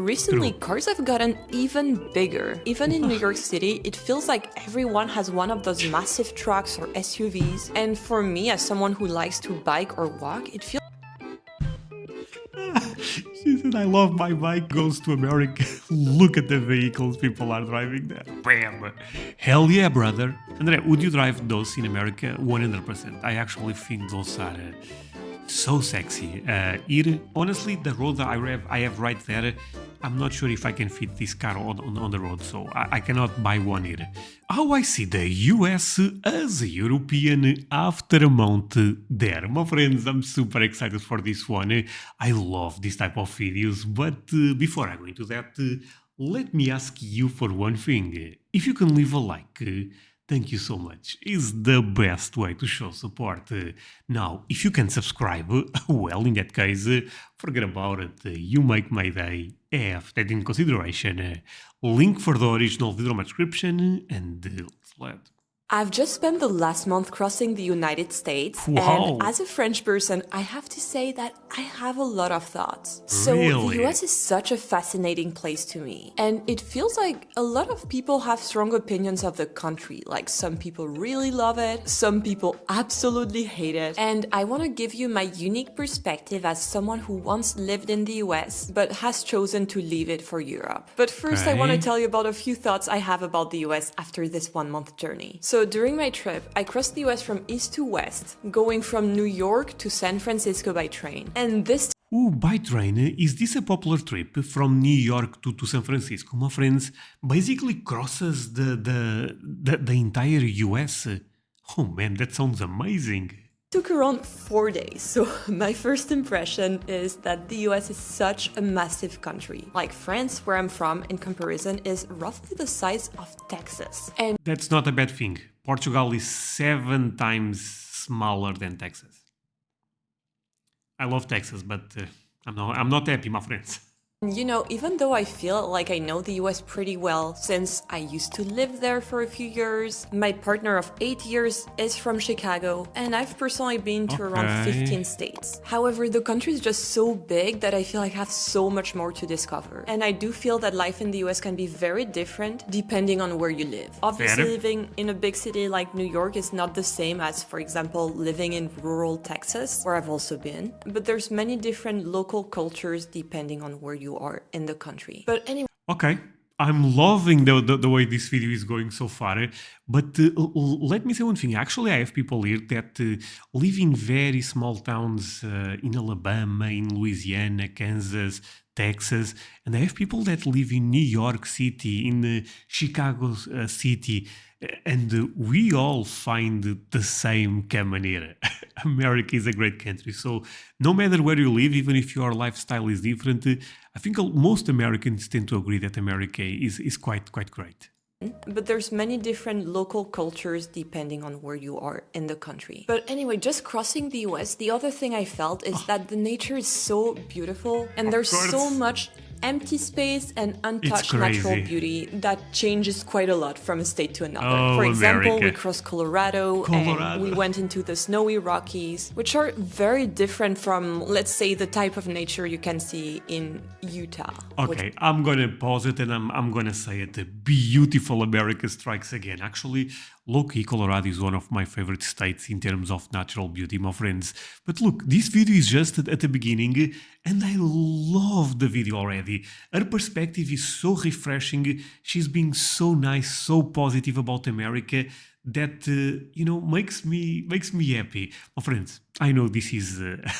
recently, True. cars have gotten even bigger. Even in New York City, it feels like everyone has one of those massive trucks or SUVs. And for me, as someone who likes to bike or walk, it feels She said, I love my bike, goes to America. Look at the vehicles people are driving there. Bam! Hell yeah, brother. André, would you drive those in America? 100%. I actually think those are so sexy. Here, honestly, the road that I have right there, I'm not sure if I can fit this car on the road, so I cannot buy one here. How I see the US as a European after a month there. My friends, I'm super excited for this one. I love this type of videos, but before I go into that, let me ask you for one thing. If you can leave a like, thank you so much. It's the best way to show support. Now, if you can subscribe, well, in that case, forget about it. You make my day. Have that in consideration. Link for the original video in my description, and let's let. I've just spent the last month crossing the United States, Wow. and as a French person, I have to say that I have a lot of thoughts. So Really? the US is such a fascinating place to me, and it feels like a lot of people have strong opinions of the country. Like some people really love it, some people absolutely hate it, and I want to give you my unique perspective as someone who once lived in the US but has chosen to leave it for Europe. But first, I want to Okay. tell you about a few thoughts I have about the US after this 1-month journey. So during my trip, I crossed the US from east to west, going from New York to San Francisco by train. And this Ooh, by train, is this a popular trip from New York to San Francisco? My friends, basically crosses the entire US. Oh man, that sounds amazing. took around 4 days. So my first impression is that the US is such a massive country. Like France, where I'm from, in comparison, is roughly the size of Texas. And That's not a bad thing. Portugal is 7 times smaller than Texas. I love Texas, but I'm not happy, my friends. you know, even though I feel like I know the US pretty well since I used to live there for a few years, my partner of 8 years is from Chicago, and I've personally been to around Okay. 15 states. However, the country is just so big that I feel I have so much more to discover. And I do feel that life in the US can be very different depending on where you live. Obviously, Fair. living in a big city like New York is not the same as, for example, living in rural Texas, where I've also been. But there's many different local cultures depending on where you are in the country. But anyway, Okay, I'm loving the way this video is going so far. But let me say one thing. Actually, I have people here that live in very small towns in Alabama, in Louisiana, Kansas, Texas. And I have people that live in New York City, in Chicago City. And we all find the same common here. America is a great country. So no matter where you live, even if your lifestyle is different, I think most Americans tend to agree that America is quite great. but there's many different local cultures depending on where you are in the country. But anyway, just crossing the US, the other thing I felt is that the nature is so beautiful and there's course. so much empty space and untouched natural crazy. beauty that changes quite a lot from a state to another. Oh, For example, we America. crossed Colorado, Colorado. and we went into the snowy Rockies, which are very different from, let's say, the type of nature you can see in Utah. which Okay, I'm gonna pause it and I'm gonna say it. The beautiful America strikes again. Actually, low-key, Colorado is one of my favorite states in terms of natural beauty, my friends. But look, this video is just at the beginning, and I love the video already. Her perspective is so refreshing. She's being so nice, so positive about America that makes me happy. My friends, I know this is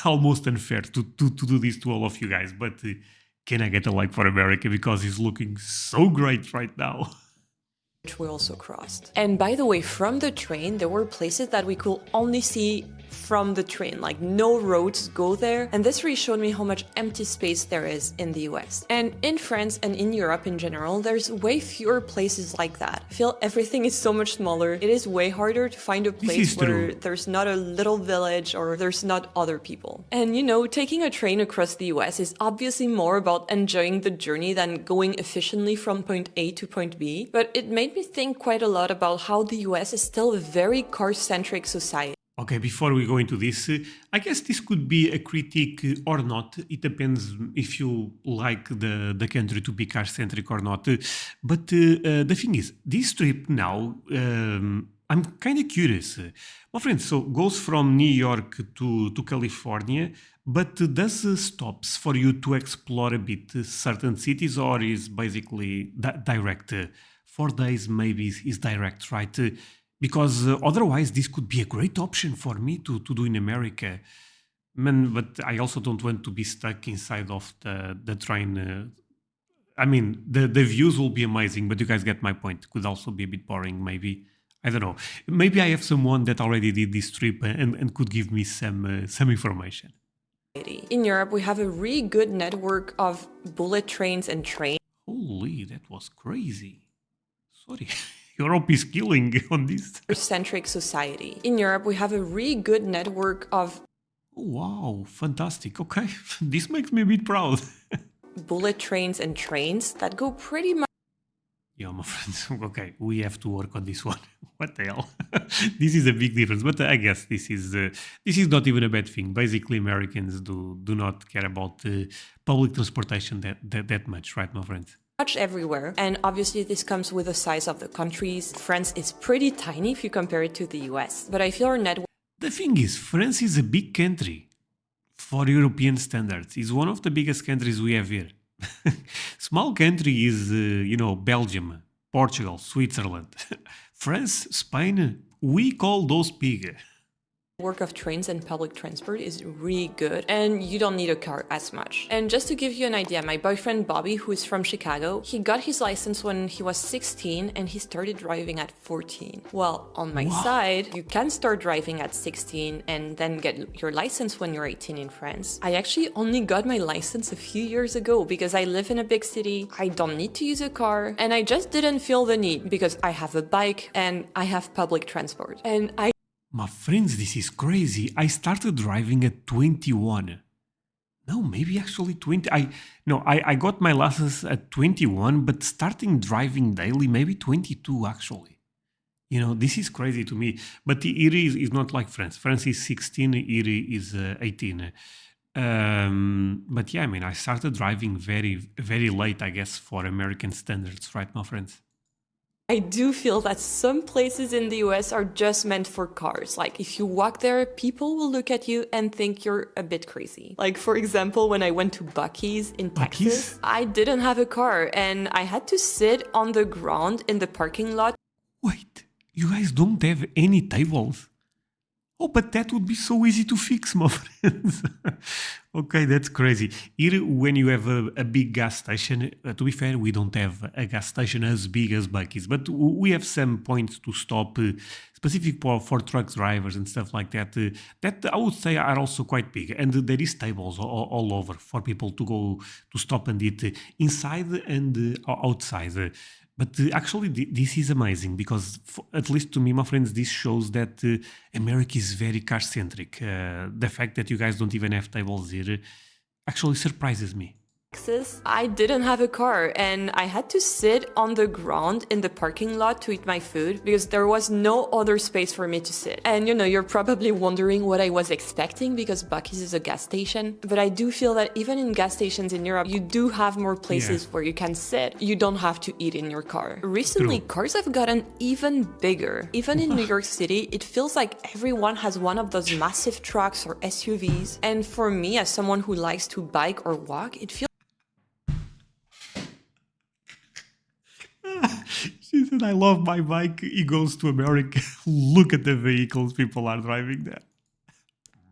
almost unfair to do this to all of you guys, but can I get a like for America because it's looking so great right now. we also crossed. And by the way, from the train, there were places that we could only see from the train, like no roads go there. And this really showed me how much empty space there is in the US. And in France and in Europe in general, there's way fewer places like that. I feel everything is so much smaller. It is way harder to find a place is where true. there's not a little village or there's not other people. And you know, taking a train across the US is obviously more about enjoying the journey than going efficiently from point A to point B. But it made me think quite a lot about how the US is still a very car-centric society. Okay, before we go into this, I guess this could be a critique or not. It depends if you like the country to be car-centric or not. But the thing is, this trip now, I'm kind of curious. My friend, so goes from New York to California, but does stops for you to explore a bit certain cities, or is basically direct? 4 days maybe is direct, right? Because otherwise this could be a great option for me to do in America. Man, but I also don't want to be stuck inside of the train. I mean, the views will be amazing, but you guys get my point. Could also be a bit boring, maybe. I don't know. Maybe I have someone that already did this trip and could give me some information. In Europe, we have a really good network of bullet trains and trains. Holy, that was crazy. Sorry. Europe is killing on this. Car-centric society. In Europe, we have a really good network of Wow, fantastic. Okay, this makes me a bit proud. bullet trains and trains that go pretty much Yeah, my friends. Okay, we have to work on this one. What the hell? This is a big difference, but I guess this is not even a bad thing. Basically, Americans do not care about public transportation that much, right, my friends? everywhere. And obviously, this comes with the size of the countries. France is pretty tiny if you compare it to the US, but I feel our network. The thing is, France is a big country for European standards. It's one of the biggest countries we have here. Small country is, Belgium, Portugal, Switzerland. France, Spain, we call those big. Network of trains and public transport is really good, and you don't need a car as much. And just to give you an idea, my boyfriend Bobby, who is from Chicago, he got his license when he was 16 and he started driving at 14. Well, on my side, you can start driving at 16 and then get your license when you're 18 in France. I actually only got my license a few years ago because I live in a big city, I don't need to use a car, and I just didn't feel the need because I have a bike and I have public transport. And My friends, this is crazy. I started driving at 21. No, maybe actually 20. I got my license at 21, but starting driving daily, maybe 22 actually. This is crazy to me. But the Erie is not like France. France is 16, Erie is 18. But yeah, I mean, I started driving very, very late, I guess, for American standards, right, my friends? I do feel that some places in the US are just meant for cars. Like, if you walk there, people will look at you and think you're a bit crazy. Like, for example, when I went to Buc-ee's in Texas, I didn't have a car and I had to sit on the ground in the parking lot. Wait, you guys don't have any tables? Oh, but that would be so easy to fix, my friends. Okay, that's crazy. Here, when you have a big gas station, to be fair, we don't have a gas station as big as Buc-ee's, but we have some points to stop, specific for truck drivers and stuff like that. That I would say are also quite big, and there is tables all over for people to go to stop and eat inside and outside. But actually, this is amazing because, at least to me, my friends, this shows that America is very car-centric. The fact that you guys don't even have tables here actually surprises me. Texas, I didn't have a car and I had to sit on the ground in the parking lot to eat my food because there was no other space for me to sit. And you're probably wondering what I was expecting because Buc-ee's is a gas station. But I do feel that even in gas stations in Europe, you do have more places where you can sit. You don't have to eat in your car. Recently, cars have gotten even bigger. Even in New York City, it feels like everyone has one of those massive trucks or SUVs. And for me, as someone who likes to bike or walk, it feels She said, I love my bike. He goes to America. Look at the vehicles people are driving there.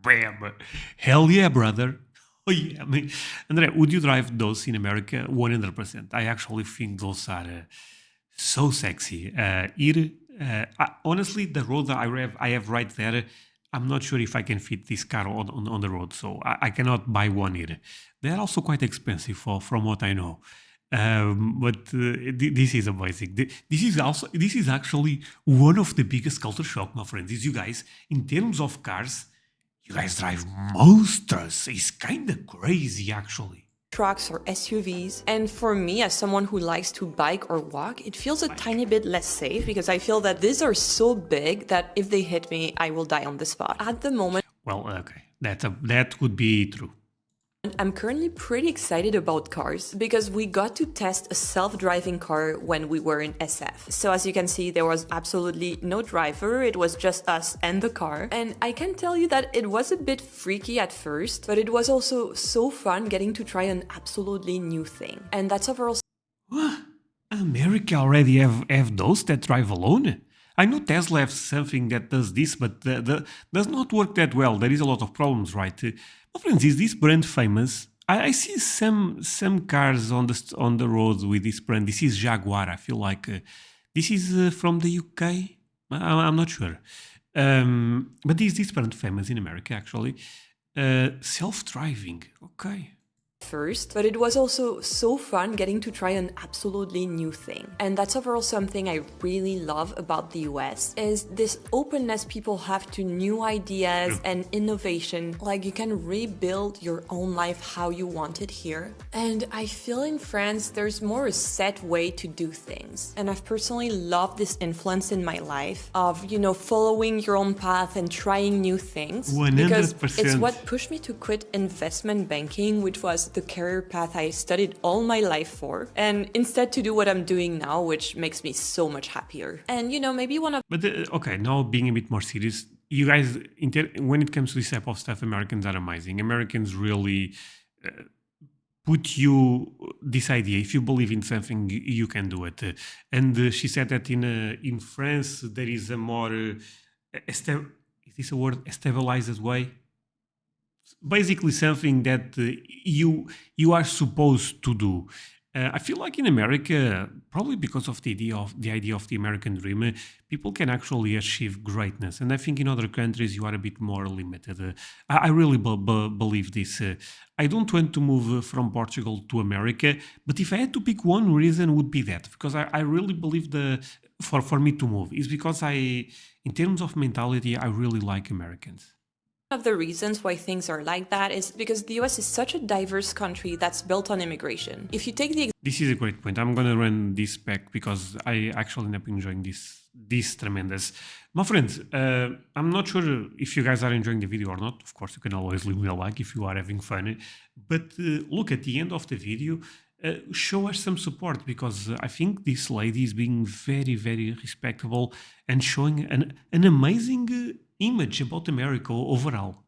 Bam. Hell yeah, brother. Oh yeah. I mean, André, would you drive those in America? 100%. I actually think those are so sexy. Honestly, the road that I have right there, I'm not sure if I can fit this car on the road, so I cannot buy one here. They're also quite expensive from what I know. This is amazing. This is actually one of the biggest culture shock, my friends. Is you guys, in terms of cars, you guys drive monsters. It's kind of crazy, actually. trucks or SUVs. And for me, as someone who likes to bike or walk, it feels a tiny bit less safe because I feel that these are so big that if they hit me, I will die on the spot. At the moment, Well, okay, that would be true. I'm currently pretty excited about cars because we got to test a self-driving car when we were in SF. So as you can see, there was absolutely no driver, it was just us and the car. And I can tell you that it was a bit freaky at first, but it was also so fun getting to try an absolutely new thing. And that's overall What? America already have those that drive alone? I know Tesla has something that does this, but does not work that well. There is a lot of problems, right? My friends, is this brand famous? I see some cars on the road with this brand. This is Jaguar. I feel like this is from the UK. I'm not sure. But is this brand famous in America actually? Self-driving. Okay. first, but it was also so fun getting to try an absolutely new thing. And that's overall something I really love about the US is this openness people have to new ideas and innovation. Like you can rebuild your own life how you want it here. And I feel in France there's more a set way to do things. And I've personally loved this influence in my life of, you know, following your own path and trying new things. 100%. Because it's what pushed me to quit investment banking, which was the career path I studied all my life for, and instead to do what I'm doing now, which makes me so much happier. And you know, maybe one of But okay, now being a bit more serious, you guys, when it comes to this type of stuff, Americans are amazing. Americans really put you this idea. If you believe in something, you can do it. And she said that in France there is a more is this a word? Stabilized way. Basically, something that you are supposed to do. I feel like in America, probably because of the idea of the American dream, people can actually achieve greatness. And I think in other countries you are a bit more limited. I really believe this. I don't want to move from Portugal to America, but if I had to pick one reason, would be that because I really believe for me to move is because in terms of mentality, I really like Americans. One of the reasons why things are like that is because the US is such a diverse country that's built on immigration. If you take the This is a great point. I'm gonna run this back because I actually end up enjoying this tremendous. My friends, I'm not sure if you guys are enjoying the video or not. Of course, you can always leave me a like if you are having fun. But look at the end of the video. Show us some support because I think this lady is being very, very respectable and showing an amazing image about America overall.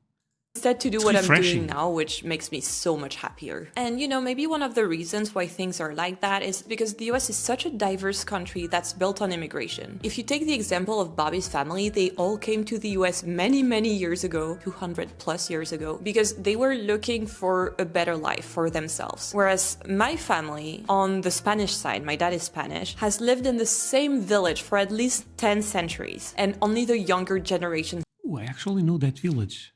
Instead to do It's what I'm refreshing. doing now, which makes me so much happier. And you know, maybe one of the reasons why things are like that is because the US is such a diverse country that's built on immigration. If you take the example of Bobby's family, they all came to the US many, many years ago, 200 plus years ago, because they were looking for a better life for themselves. Whereas my family, on the Spanish side, my dad is Spanish, has lived in the same village for at least 10 centuries, and only the younger generation Ooh, I actually know that village.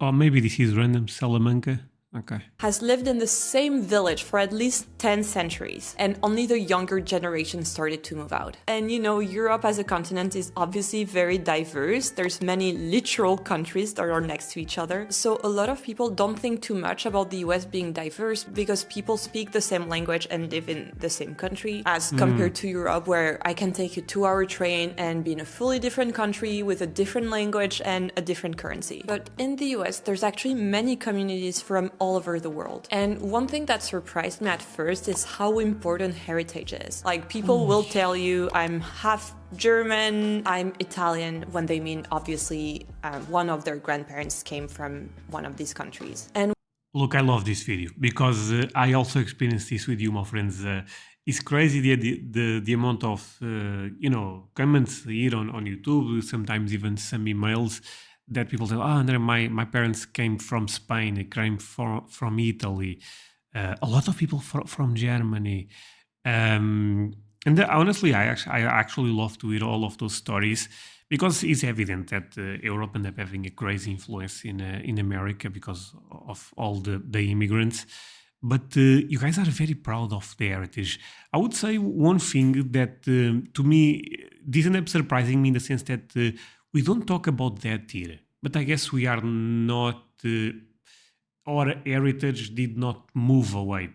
Or maybe this is random Salamanca. Okay. has lived in the same village for at least 10 centuries, and only the younger generation started to move out. And you know, Europe as a continent is obviously very diverse. There's many literal countries that are next to each other. So a lot of people don't think too much about the US being diverse because people speak the same language and live in the same country as compared to Europe, where I can take a 2-hour train and be in a fully different country with a different language and a different currency. But in the US, there's actually many communities from all over the world. And one thing that surprised me at first is how important heritage is. Like people will tell you I'm half German, I'm Italian, when they mean obviously one of their grandparents came from one of these countries. And Look, I love this video because I also experienced this with you, my friends. It's crazy the amount of comments here on YouTube, sometimes even some emails that people say, "Oh, André, my parents came from Spain, they came from Italy, a lot of people from Germany." And honestly, I actually love to hear all of those stories because it's evident that Europe ended up having a crazy influence in America because of all the immigrants. But you guys are very proud of the heritage. I would say one thing that to me this ended up surprising me in the sense that we don't talk about that here. But I guess we are not our heritage did not move away.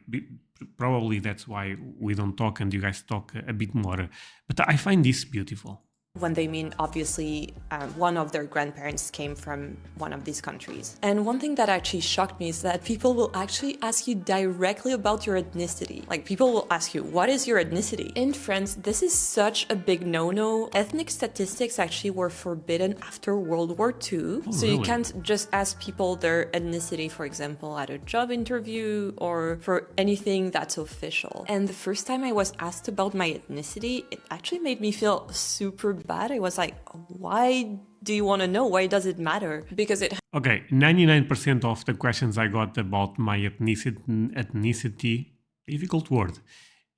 Probably that's why we don't talk and you guys talk a bit more. But I find this beautiful. When they mean, obviously, one of their grandparents came from one of these countries. And one thing that actually shocked me is that people will actually ask you directly about your ethnicity. Like, people will ask you, what is your ethnicity? In France, this is such a big no-no. Ethnic statistics actually were forbidden after World War II. Oh, so really? you can't just ask people their ethnicity, for example, at a job interview or for anything that's official. And the first time I was asked about my ethnicity, it actually made me feel super bad. I was like, why do you want to know? Why does it matter? Because it... Okay, 99% of the questions I got about my ethnicity, difficult word,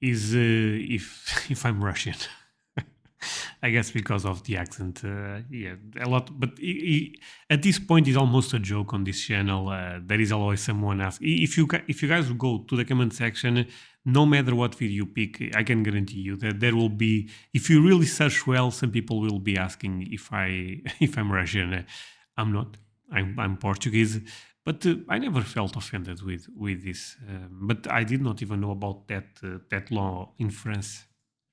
is if I'm Russian. I guess because of the accent, yeah, a lot. But at this point, it's almost a joke on this channel. There is always someone asking. If you guys go to the comment section, no matter what video you pick, I can guarantee you that there will be. If you really search well, some people will be asking if I'm Russian. I'm not. I'm Portuguese. But I never felt offended with this. But I did not even know about that law in France.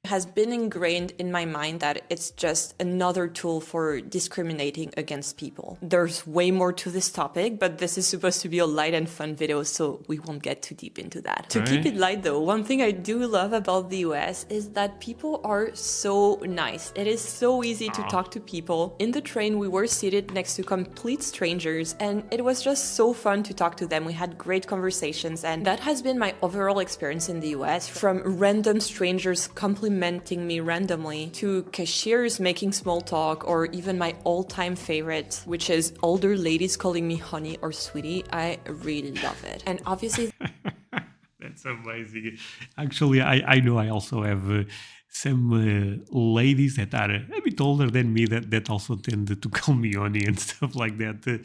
Has been ingrained in my mind that it's just another tool for discriminating against people. There's way more to this topic, but this is supposed to be a light and fun video, so we won't get too deep into that. To keep it light though, one thing I do love about the US is that people are so nice. It is so easy to talk to people. In the train, we were seated next to complete strangers, and it was just so fun to talk to them. We had great conversations, and that has been my overall experience in the US, from random strangers complimenting me randomly to cashiers making small talk, or even my all-time favorite, which is older ladies calling me honey or sweetie. I really love it. And obviously that's amazing. Actually, I know I also have some ladies that are a bit older than me that also tend to call me honey and stuff like that.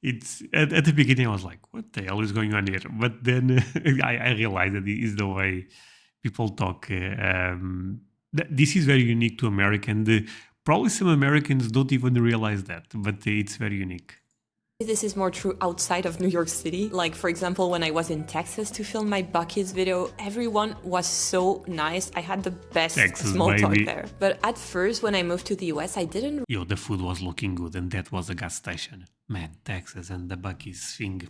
It's at the beginning I was like, what the hell is going on here? But then I realized that it is the way people talk. This is very unique to America, and probably some Americans don't even realize that, but it's very unique. this is more true outside of New York City. Like, for example, when I was in Texas to film my Buc-ee's video, everyone was so nice. I had the best small talk there. But at first, when I moved to the US, I didn't... Yo, the food was looking good, and that was a gas station. Man, Texas and the Buc-ee's thing.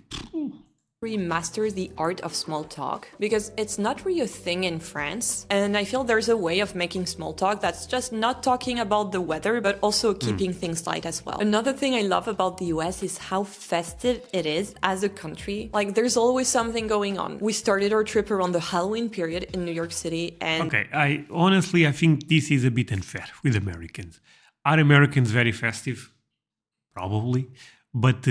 Master the art of small talk, because it's not really a thing in France, and I feel there's a way of making small talk that's just not talking about the weather but also keeping things light as well. Another thing I love about the US is how festive it is as a country. Like, there's always something going on. We started our trip around the Halloween period in New York City, and okay, I think this is a bit unfair with Americans. Are Americans very festive? Probably, but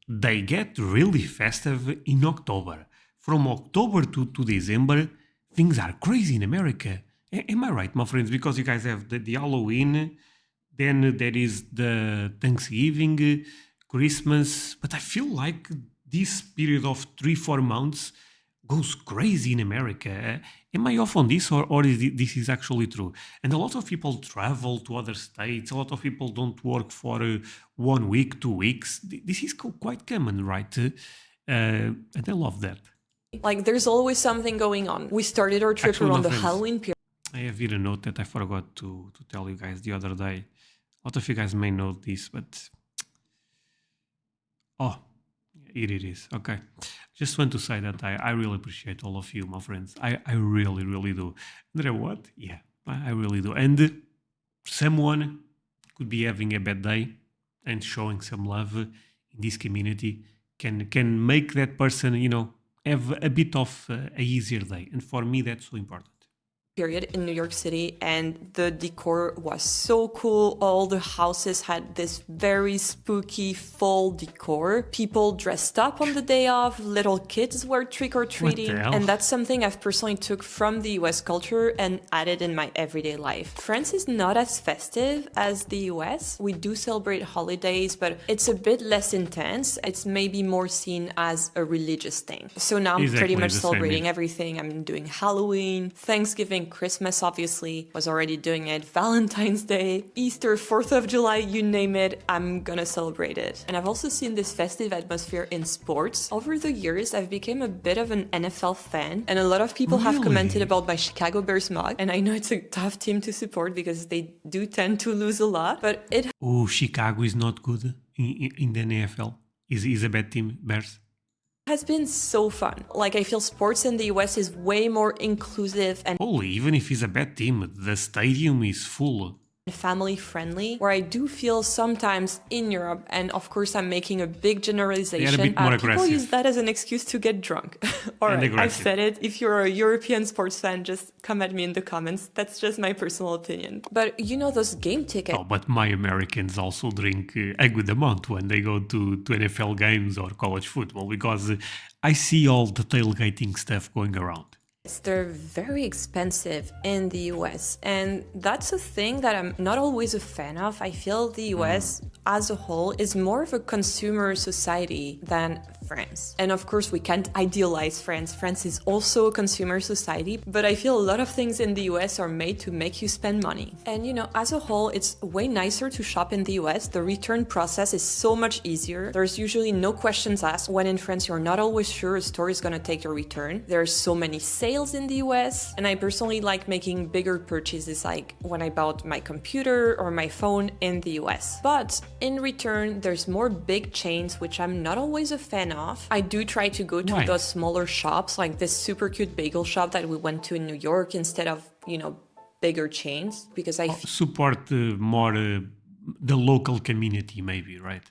they get really festive in October. From October to December, things are crazy in America. Am I right, my friends? Because you guys have the Halloween, then there is the Thanksgiving, Christmas. But I feel like this period of 3-4 months goes crazy in America. Am I off on this, or is this is actually true? And a lot of people travel to other states. A lot of people don't work for 1 week, 2 weeks. This is quite common, right? And I love that. like, there's always something going on. We started our trip around the Halloween period. I have here a note that I forgot to tell you guys the other day. A lot of you guys may know this, but... Oh, here it is. Okay. Just want to say that I really appreciate all of you, my friends. I really, really do. André, what? Yeah, I really do. And someone could be having a bad day, and showing some love in this community can make that person, have a bit of a easier day. And for me, that's so important. Period in New York City, and the decor was so cool. All the houses had this very spooky fall decor. People dressed up on the day off, little kids were trick-or-treating, and that's something I've personally took from the US culture and added in my everyday life. France is not as festive as the US. We do celebrate holidays, but it's a bit less intense. It's maybe more seen as a religious thing. So now I'm pretty much celebrating everything. I'm doing Halloween, Thanksgiving, and Christmas, obviously, was already doing it. Valentine's Day, Easter, 4th of July, you name it, I'm gonna celebrate it. And I've also seen this festive atmosphere in sports. Over the years, I've become a bit of an NFL fan, and a lot of people have commented about my Chicago Bears mug, and I know it's a tough team to support because they do tend to lose a lot, but it Chicago is not good in the NFL. Is a bad team, Bears. has been so fun. Like, I feel sports in the US is way more inclusive and Holy, even if it's a bad team, the stadium is full. family friendly, where I do feel sometimes in Europe, and of course I'm making a big generalization, bit more people aggressive. use that as an excuse to get drunk. Alright, I've aggressive. said it. If you're a European sports fan, just come at me in the comments. That's just my personal opinion. But you know those game tickets? Oh, but my Americans also drink a good amount when they go to NFL games or college football, because I see all the tailgating stuff going around. They're very expensive in the US, and that's a thing that I'm not always a fan of. I feel the US as a whole is more of a consumer society than France. And of course, we can't idealize France. France is also a consumer society, but I feel a lot of things in the US are made to make you spend money. And you know, as a whole, it's way nicer to shop in the US. The return process is so much easier. There's usually no questions asked. When in France, you're not always sure a store is gonna take your return. There's so many sales in the US, and I personally like making bigger purchases, like when I bought my computer or my phone in the US. But in return, there's more big chains, which I'm not always a fan of. I do try to go to Why? those smaller shops, like this super cute bagel shop that we went to in New York, instead of, you know, bigger chains, because I Support more the local community, maybe, right?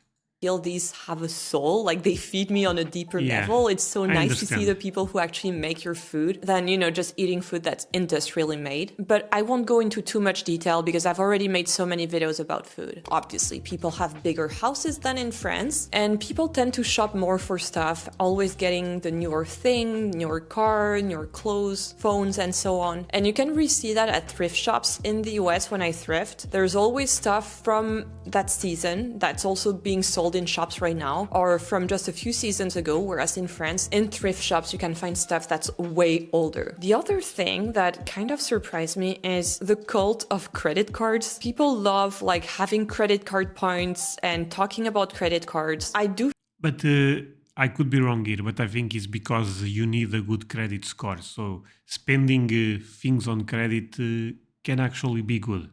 feel these have a soul, like they feed me on a deeper Yeah, level. It's so I nice to see understand. the people who actually make your food than, you know, just eating food that's industrially made. But I won't go into too much detail because I've already made so many videos about food. Obviously, people have bigger houses than in France, and people tend to shop more for stuff, always getting the newer thing, newer car, newer clothes, phones, and so on. And you can really see that at thrift shops in the US when I thrift. There's always stuff from that season that's also being sold in shops right now, or from just a few seasons ago, whereas in France, in thrift shops, you can find stuff that's way older. The other thing that kind of surprised me is the cult of credit cards. People love like having credit card points and talking about credit cards. I do But I could be wrong here, but I think it's because you need a good credit score. So spending things on credit can actually be good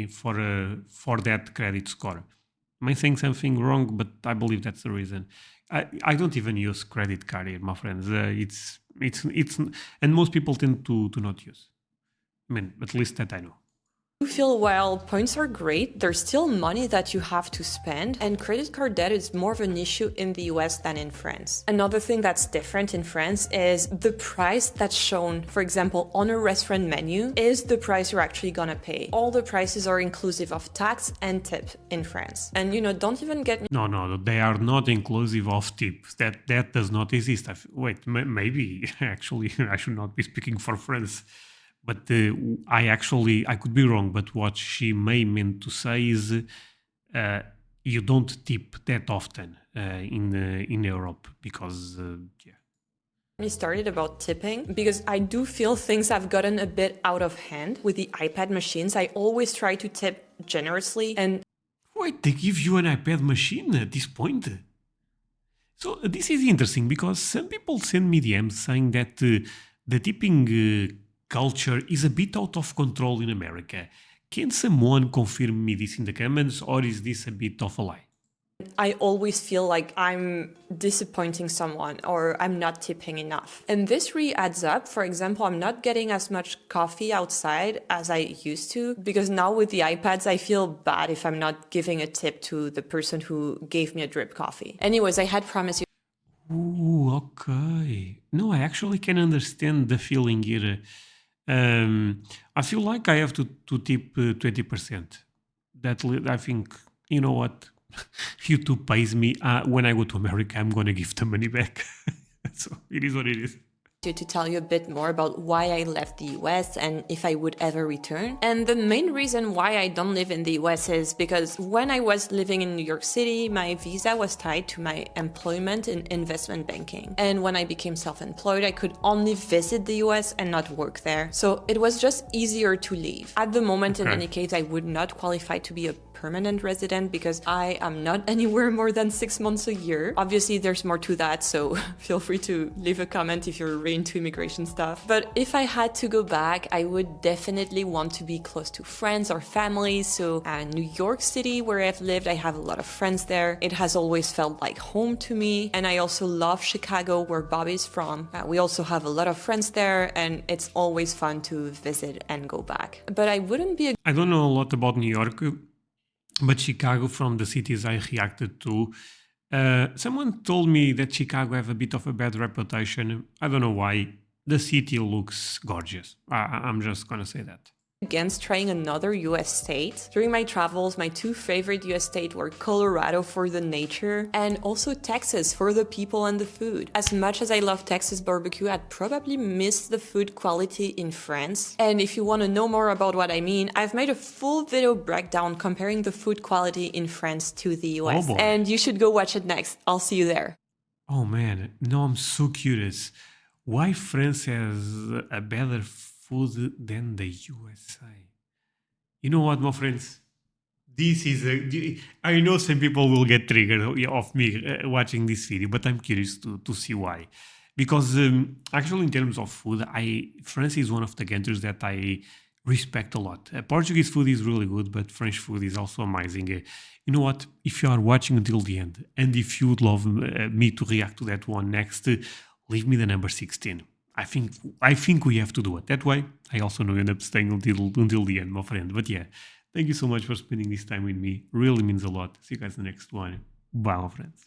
for that credit score. Am I saying something wrong? But I believe that's the reason. I don't even use credit card here, my friends. It's and most people tend to not use. I mean, at least that I know. feel while points are great, there's still money that you have to spend, and credit card debt is more of an issue in the US than in France. Another thing that's different in France is the price that's shown, for example, on a restaurant menu, is the price you're actually gonna pay. All the prices are inclusive of tax and tip in France. And you know, don't even get me No, they are not inclusive of tips. That does not exist. Maybe actually I should not be speaking for France. But I could be wrong, but what she may meant to say is you don't tip that often in Europe because, yeah. We started about tipping because I do feel things have gotten a bit out of hand with the iPad machines. I always try to tip generously, and Wait, they give you an iPad machine at this point? So this is interesting because some people send me DMs saying that the tipping culture is a bit out of control in America. Can someone confirm me this in the comments, or is this a bit of a lie? I always feel like I'm disappointing someone or I'm not tipping enough. And this really adds up. For example, I'm not getting as much coffee outside as I used to because now with the iPads, I feel bad if I'm not giving a tip to the person who gave me a drip coffee. Anyways, I had promised you. Ooh, okay. No, I actually can understand the feeling here. I feel like I have to tip 20%. I think, you know what? YouTube pays me. When I go to America, I'm going to give the money back. So it is what it is. to tell you a bit more about why I left the US and if I would ever return. And the main reason why I don't live in the US is because when I was living in New York City, my visa was tied to my employment in investment banking. And when I became self-employed, I could only visit the US and not work there. So it was just easier to leave. At the moment, in any case, I would not qualify to be a permanent resident because I am not anywhere more than 6 months a year. Obviously, there's more to that, so feel free to leave a comment if you're really into immigration stuff. But if I had to go back, I would definitely want to be close to friends or family. So New York City, where I've lived, I have a lot of friends there. It has always felt like home to me. And I also love Chicago, where Bobby's from. We also have a lot of friends there, and it's always fun to visit and go back. But I wouldn't be I don't know a lot about New York, but Chicago, from the cities I reacted to, someone told me that Chicago have a bit of a bad reputation. I don't know why. The city looks gorgeous. I'm just gonna say that. against trying another US state. During my travels, my two favorite US states were Colorado for the nature and also Texas for the people and the food. As much as I love Texas barbecue, I'd probably miss the food quality in France. And if you want to know more about what I mean, I've made a full video breakdown comparing the food quality in France to the US. Oh boy. And you should go watch it next. I'll see you there. Oh man, no, I'm so curious. Why France has a better food than the USA? You know what, my friends? This is I know some people will get triggered of me watching this video, but I'm curious to see why. Because actually, in terms of food, France is one of the countries that I respect a lot. Portuguese food is really good, but French food is also amazing. You know what? If you are watching until the end, and if you would love me to react to that one next, leave me the number 16. I think we have to do it. That way, I also know you end up staying until the end, my friend. But yeah, thank you so much for spending this time with me. Really means a lot. See you guys in the next one. Bye, my friends.